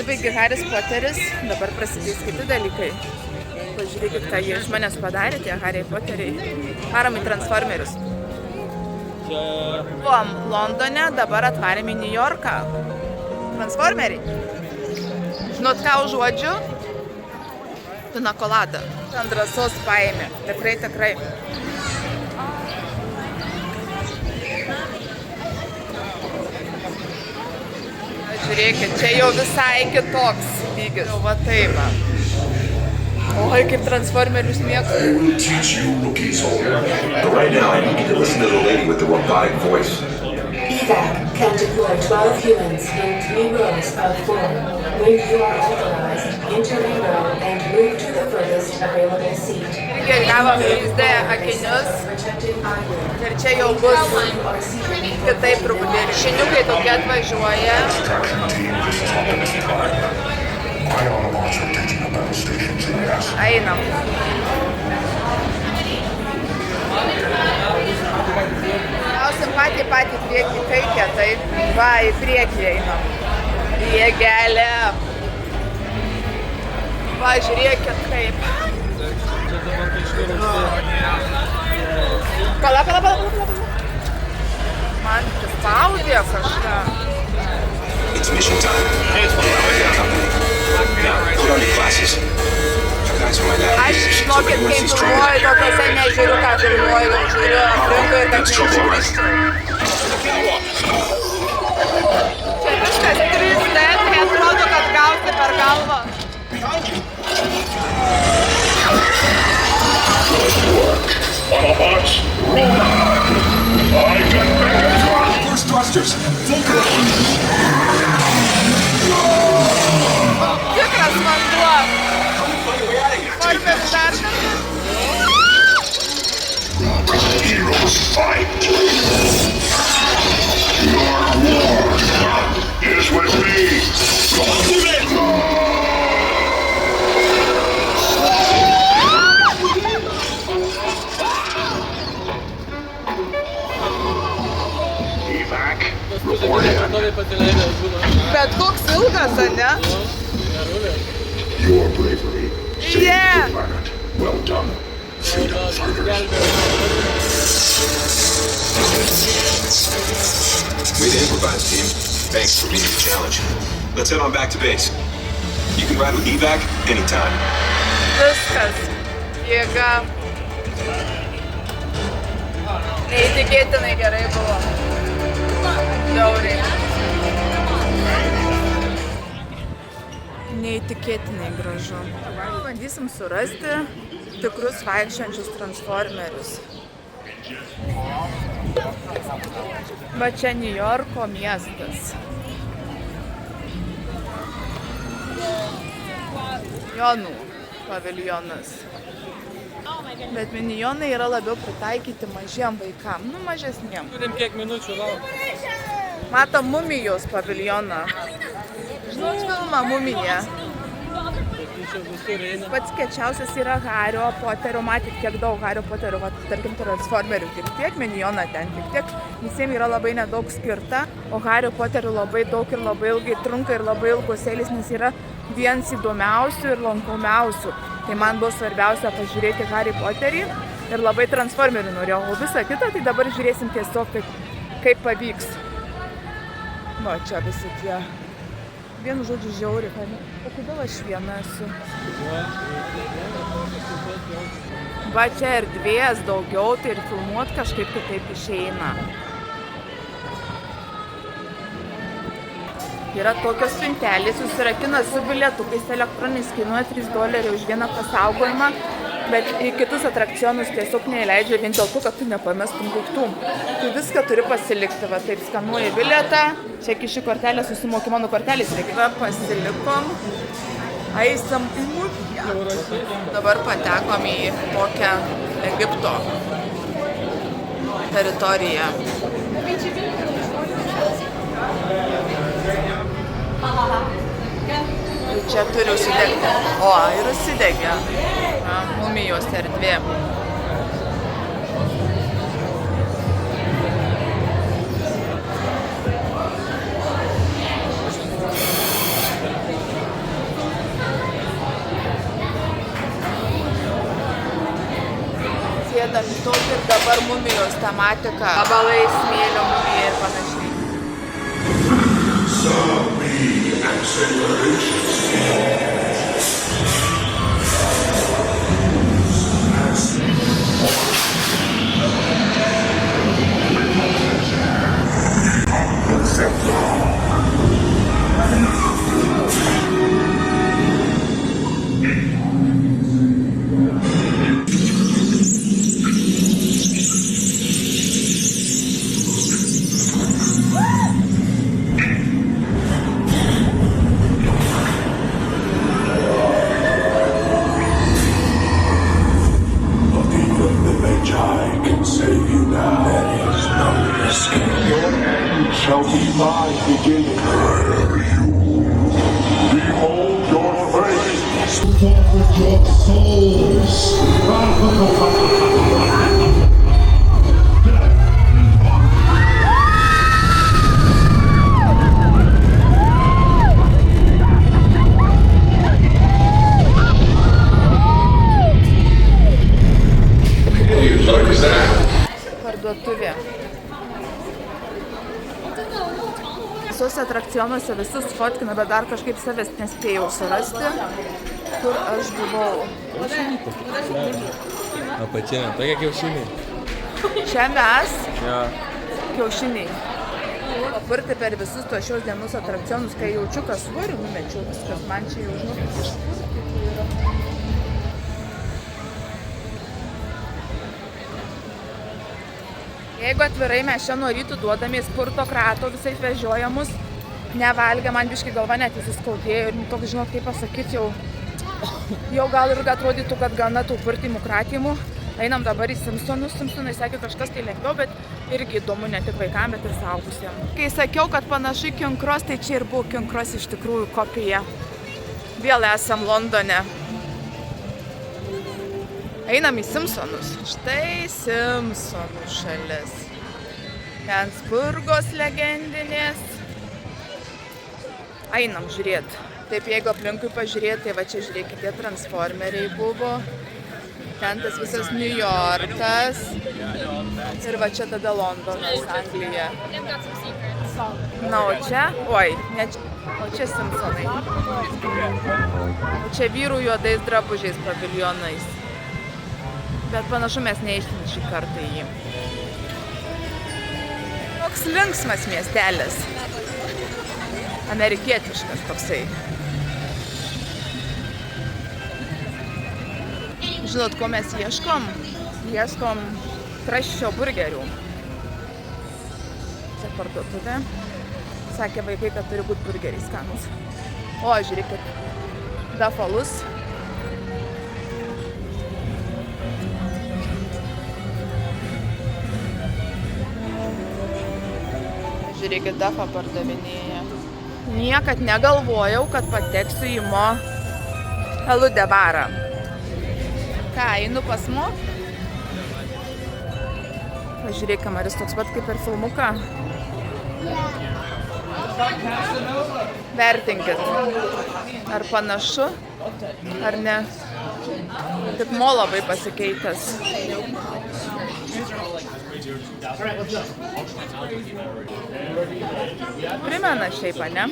pasibaigė Haris Poteris, dabar prasidės kiti dalykai. Pažiūrėkit, ką jie iš manęs padarė, tie Harry Poteriai. Varom į Transformerius. Buvom Londone, dabar atvarėm į New Yorką. Transformeriai. Žinot, ką užuodžiu? Pina colada. Ant drąsos paėmė. Tikrai. Žiūrėkit, čia jau visai kitoks lygis. Jau va taip va. Oi, kaip Transformerius mėgstu. EVAC can deploy 12 humans in 3 rows of 4. When you are authorized, enter a row and move to the furthest available seat. Irgi gavom 3D akinius. Ir čia jau bus kitaip truputėlį. Šiniukai tokie atvažiuoja. Einam. Gausim patį priekį, kaip jie taip. Va, į priekį einam. Jėgelė. Va, žiūrėkit kaip. Pala. Man spaudė kažką. It's mission time. Now, put on your glasses. Aš žinokit, kai filmuoju, tokiuose nežiūriu, ką filmuoju, žiūriu aplinkui ir kad neišgrįžčiau. Čia viskas 3D, tai atrodo, kad gausi per galvą. Autobots, roll out! I can make it run! First thrusters, Tikras vanduo. Former dar. Heroes fight! Your war is with me! Evac, report in. Bet koks ilgas, ane? Your bravery saved Yeah. the planet. Well done, freedom fighters. Way to improvise, team. Thanks for meeting the challenge. Let's head on back to base. You can ride with EVAC anytime. Viskas. Jėga. Neįtikėtinai gerai buvo. Žiauriai. Neįtikėtinai gražu. Bandysim surasti tikrus vaikščiančius Transformerius. Va čia New Yorko miestas. Jonų paviljonas. Bet minijonai yra labiau pritaikyti mažiem vaikam, mažesniem. Turim kiek minučių laukti. Matom Mumijos paviljoną. Žinot filmą Mumija? Pats kečiausias yra Hario Poterio. Matyt, kiek daug Hario Poterio, va, tarkim, Transformerių tik tiek, minijoną ten tik tiek. Visiems yra labai nedaug skirta, o Hario Poterių labai daug ir labai ilgai trunka ir labai ilgos eilės, nes yra vienas įdomiausių ir lankomiausių. Tai man buvo svarbiausia pažiūrėti Harry Poterį ir labai Transformerių norėjau, o visą kitą tai dabar žiūrėsim tiesiog kaip pavyks. Va, čia visi tie. Vienu žodžiu žiauri, o kodėl aš viena esu? Va, čia erdvės daugiau, tai ir filmuot kažkaip kitaip išeina. Yra tokios spintelės, susirakina su bilietukais elektroniniais, kainuoja $3 už vieną pasaugojimą, bet į kitus atrakcionus tiesiog neįleidžia vien dėl to, kad tu nepamestum daiktų. Tu viską turi pasilikti, va taip skanuoji bilietą, čia kiši kortelę, susimoki mano kortelės, reikia. Va, pasilikom, eisim į Mumiją. Dabar patekom į tokią Egipto teritoriją. Čia turi užsidegti. O, ir užsidegė. Mumijos erdvė. dar daug ir dabar mumijos tematika. Vabalai, smėlio mumija ir panašiai. Shall be my beginning. Behold your face. Forward your souls. Parduotuvė. Visuose atrakcionuose visus fotkina, bet dar kažkaip savęs nespėjau surasti, kur aš buvau. Apačinė, tokia kiaušiniai. Čia mes, Jo. kiaušiniai. Papurti per visus to šios dienos atrakcionus, kai jaučiu, kad svoriu numečiau viskas, man čia jau žinokit. Jeigu atvirai mes čia nuo rytų duodame spurto krato visai vežiojamus, nevalgę, man biškai galva net įsiskaudėjo ir toks, žinot, kaip pasakyti, jau gal ir atrodytų, kad gana tų purtimų kratymų. Einam dabar į Simpsonus. Simpsonai sakė kažkas tai lengviau, bet irgi įdomu ne tik vaikam, bet ir suaugusiem. Kai sakiau, kad panašu į King Cross, tai čia ir buvo King Cross iš tikrųjų kopija. Vėl esam Londone. Einam į Simpsonus. Štai Simpsonų šalis. Ten spurgos legendinės. Einam žiūrėt. Taip, jeigu aplinkui pažiūrėt, tai va čia žiūrėkite, transformeriai buvo. Ten tas visas New Yorkas. Ir va čia tada Londonas, Anglija. Na, o čia, ne čia, o čia Simpsonai. O čia vyrų juodais drabužiais paviljonais. Bet panašu mes neištim šį kartą į jį. Toks linksmas miestelis. Amerikietiškas toksai. Žinot, ko mes ieškom? Ieškom Kraščio burgerių. Čia parduotuvė. Sakė vaikai, kad turi būti burgeriai skanus. O, žiūrėkit, dafalus. Žiūrėkit, dafą pardavinėja. Niekad negalvojau, kad pateksiu į Mo Eludę barą. Ką, einu pas Mo? Pažiūrėk, kamaris toks pat kaip ir filmuką. Vertinkit. Ar panašu, ar ne? Tik Mo labai pasikeitęs. Primena šiaip, ne?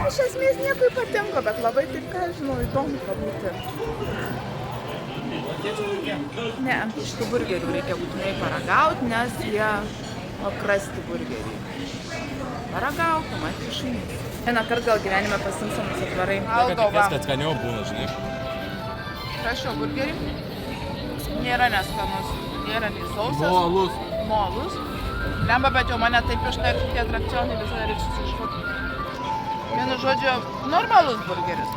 Iš esmės nieko ypatingo, bet labai taip, ką žinau, įdomu pabūti. Ne, iš tų burgerių reikia būtinai paragauti, nes jie apkrasti burgeriai. Paragauk, pamatyti šunys. Vieną kartą gal gyvenime pas Simpsonus atvarai. Tikės, kad skaniau būna, žinai. Kraščio burgerį. Nėra neskanus. Nėra nei sausas. Molus. Molus. Lemba, bet jau mane taip ištarti tie atrakcionai visada reiks susiškoti. Vienu žodžiu, normalus burgeris.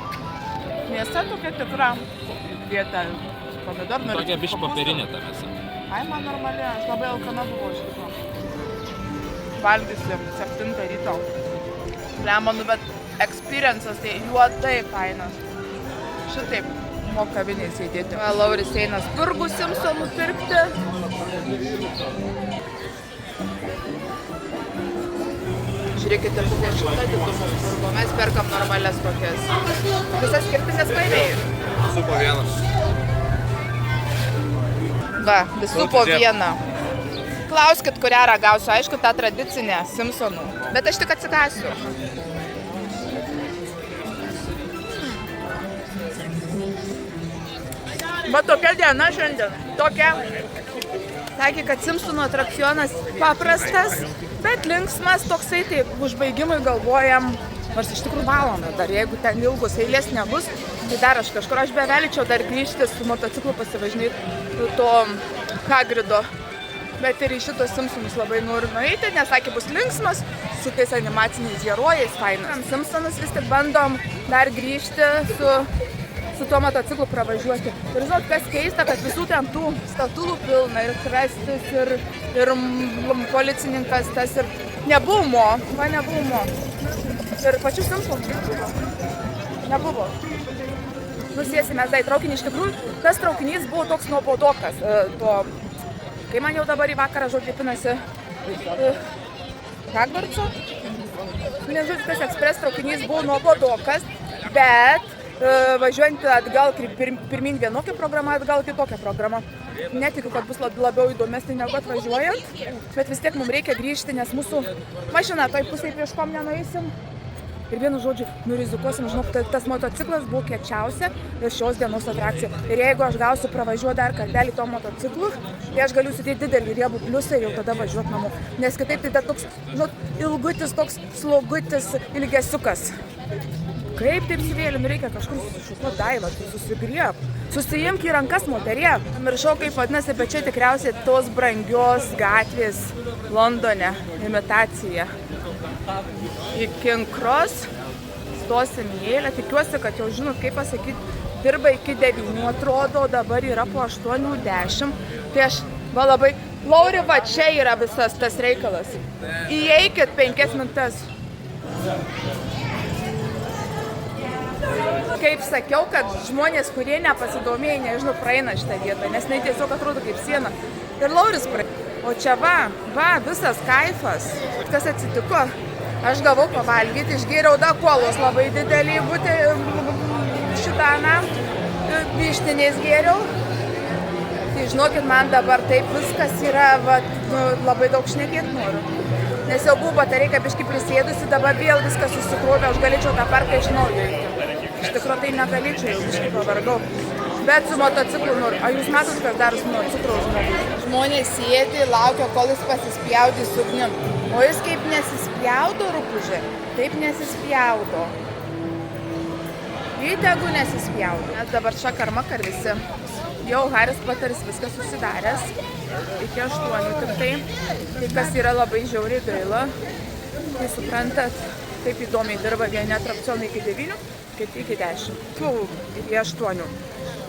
Mėsa tokia tikra. Vieta pomidorų. Tokia biški popierinė ta mėsa. Ai, man normali. Aš labai alkana buvau iš tikrųjų. Valgysim 7 ryto. Lemonu, bet experiences tai juodai fainas. Šitaip mokaviniai sėdėti. Lauris eina spurgų Simpsonų pirkti. Žiūrėkit, ir buvo šilta didumų, o mes perkam normalias tokias. Visas skirtingas paėmėjai. Su po vieną. Va, visų po vieną. Klauskit, kurią ragausiu, aišku, tą tradicinę Simpsonų. Bet aš tik atsikasiu. Va tokia diena šiandien. Tokia. Sakė, kad Simpsonų atrakcionas paprastas, bet linksmas toksai, tai užbaigimui galvojam, nors iš tikrųjų valandą dar, jeigu ten ilgus eilės nebus, tai dar aš kažkur, aš bevelyčiau dar grįžti su motociklu pasivažinėti to Hagrido, bet ir į šitos Simpsonus labai noriu nueiti, nes sakė, bus linksmas, su tais animaciniais herojais, fainas. Simpsonus vis tik bandom dar grįžti su tuo motociklu pravažiuoti. Ir žinot, kas keista, kad visų ten tų statulų pilna, ir Krastis, ir policininkas tas, ir nebuvo, ir pačių Simpsonų nebuvo. Nusėsime į traukinį, iš tikrųjų, tas traukinys buvo toks nuobodokas, kai man jau dabar į vakarą žodžiu pinasi Hagvarco, nežodžiu, tas ekspres traukinys buvo nuobodokas, bet važiuojant atgal, pirmin vienokia programa, atgal kitokia programa. Netikiu, kad bus labiau įdomesnė negu atvažiuojant, bet vis tiek mums reikia grįžti, nes mūsų mašina toj pusėje prieškom nenueisim. Ir vienu žodžiu, nurizikuosim, žinok, tas motociklas buvo kiečiausia ir šios dienos atrakcija. Ir jeigu aš gausiu pravažiuoti dar kartelį to motociklu, tai aš galiu sudėti didelį riebų pliusą ir jau tada važiuoti namo. Nes kitaip tai toks, žinot, ilgutis, toks slogutis ilgesiukas. Kaip taip sivėlinu, reikia kažkur susišukuoti daivą, tai susigrieb. Susijimk į rankas, moterie. Miršau, kaip vadinasi, bet čia tikriausiai tos brangios gatvės Londone imitacija. Į King Cross stosim į eilę. Tikiuosi, kad jau žinot, kaip pasakyti, dirba iki 9, atrodo, dabar yra po 8:10. Tai aš labai... Lauri, va čia yra visas tas reikalas. Įeikit 5 minutes. Kaip sakiau, kad žmonės, kurie nepasidomėjo, nežinau, praeina šitą vietą, nes tai tiesiog atrodo kaip siena. Ir Lauris praeina. O čia va, visas kaifas. Kas atsitiko? Aš gavau pavalgyti, išgėriau dakolos labai didelį būtį šitą, vištiniais gėriau. Tai žinokit, man dabar taip viskas yra, labai daug šnekėti noriu. Nes jau buvo batarėja biškį prisėdusi, dabar vėl viskas susikrovė, aš galėčiau tą parką iš naujo eiti. Iš tikrųjų tai negalėčiau, jau biškį pavargau. Bet su motociklu noriu. Ar jūs matot, kas daro su motociklu žmogus? Žmonės sėdi, laukia, kol jis pasispjaudys ugnim. O jis kaip nesispjaudo, rupūžė, taip nesispjaudo. Įtegu nesispjaudo. Nes dabar čia karmakar visi. Jau Haris Poteris viskas susidaręs. Iki 8 tik tai. Tai kas yra labai žiauriai gaila. Tai suprantat, taip įdomiai dirba vieni atrakcionai iki 9, kiti iki 10. Iki 8.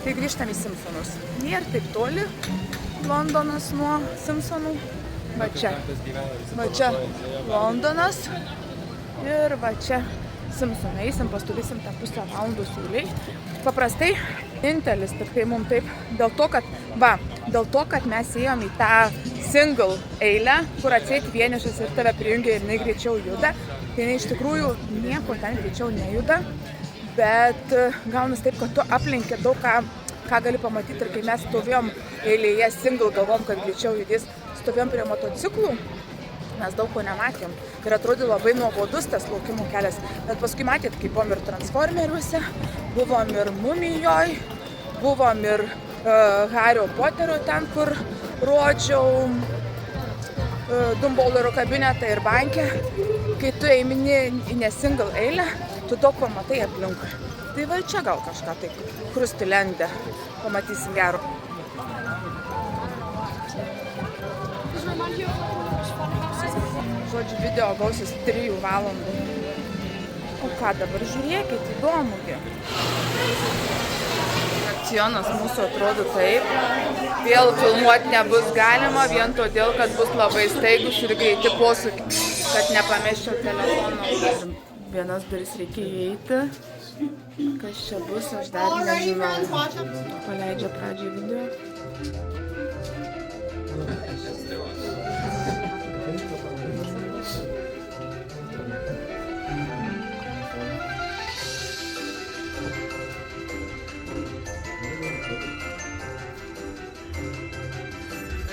Tai grįžtam į Simpsonus. Nėra taip toli Londonas nuo Simpsonų. Va čia Londonas. Ir va čia Simpsonai. Eisim, pastuvysim tą pusę valandos siūliai. Paprastai, vienintelis tik tai mums taip, dėl to, kad mes ėjom į tą single eilę, kur atseit vienišas ir tave prijungia ir jinai greičiau juda, tai jinai iš tikrųjų nieko ten greičiau nejuda, bet gaunas taip, kad tu aplenki daug ką gali pamatyti. Ir kai mes stovėjom eilėje single, galvom, kad greičiau judės, stovėjom prie motociklų, mes daug ko nematėm ir atrodė labai nuobodus tas laukimo kelias. Bet paskui matėt, kaip buvom ir Transformeriuose, buvom ir Mumijoj, buvom ir Hario Poterio ten, kur rodžiau Dumbledoro kabinetą ir bankę. Kai tu eini į nesingle eilę, tu daug pamatai aplinkui. Tai va čia gal kažką taip, Krustilende, pamatysim gero. Žodžiu, video gausis 3 valandų. O ką dabar žiūrėkit, įdomugi. Akcionas mūsų atrodo taip. Vėl filmuoti nebus galima, vien todėl, kad bus labai staigus ir greiti posūkiai, kad nepamesčiau telefono. Vienas duris reikia įeiti. Kas čia bus, aš dar nežinau. Paleidžia pradžiai video.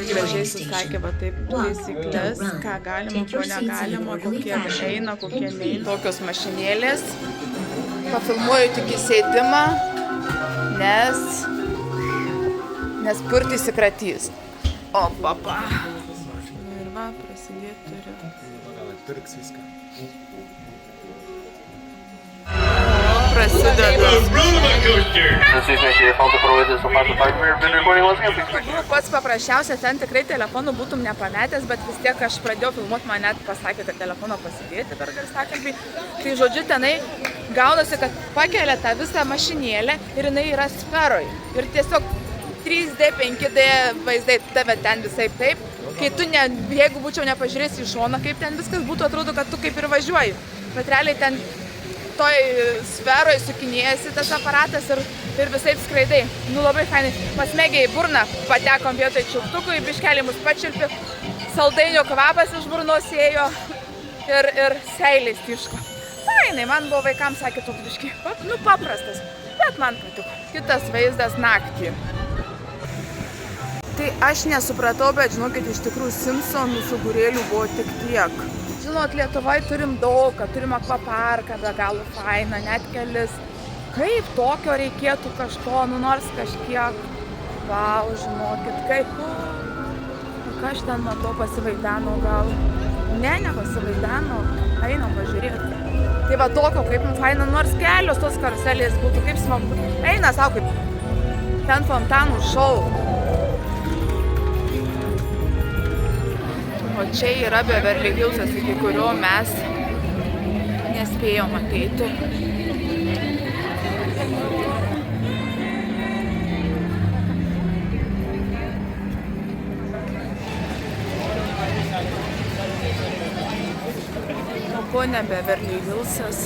Gražiai susakė, va taip, taisyklės, ką galima, ko negalima, kokie eina, kokie neina. Tokios mašinėlės. Pafilmuoju tik įsėdimą, nes purti įsikratys. O, papa. Ir va, prasidėti turiu. Pirks viską. Prasideda. Pats paprasčiausia, ten tikrai telefonų būtum nepametęs, bet vis tiek aš pradėjau filmuoti, man net pasakė, kad telefoną pasidėti per garsakalbį. Tai žodžiu, tenai gaunasi, kad pakelia tą visą mašinėlę ir jinai yra sferoj. Ir tiesiog 3D, 5D vaizdai tave ten visai taip. Kai tu, jeigu būčiau nepažiūrėjęs į šoną, kaip ten viskas būtų, atrodo, kad tu kaip ir važiuoji. Bet realiai ten toj sferoj sukinėjasi tas aparatas ir visai skraidai. Nu labai fainai. Pasmegė į burną, patekom vietoj čiulptukų, į biškelį mus pačiulpi, saldainio kvapas iš burnos ėjo ir seilės tiško. Fainai, man buvo vaikams sakė toks biškį, nu paprastas, bet man patiko. Kitas vaizdas naktį. Tai aš nesupratau, bet žinokit, iš tikrųjų Simpsonų figūrėlių buvo tik tiek. Žinot, Lietuvoje turim daug, turim akvaparką, be galo fainą, net kelis. Kaip tokio reikėtų kažko, nu nors kažkiek. Vau, žinokit, kaip. Ką aš ten matau, pasivaidano gal. Ne, nepasivaidano. Einam pažiūrėti. Tai va tokio, kaip faina, nors kelios tos karuselės būtų, kaip smagu. Eina, savo, kaip ten fontanų šou. O čia yra Beverly Hillsas, iki kurio mes nespėjom ateiti. O ko ne Beverly Hillsas?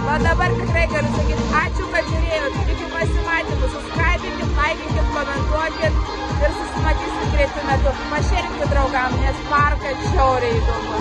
Va dabar tikrai galiu sakyti, ačiū, kad žiūrėjot, iki pasimatymų, subscribinkit, laikinkit, komentuokit ir susimatysit greitu metu. Pašerinkit draugam, nes parkas žiauriai įdomu.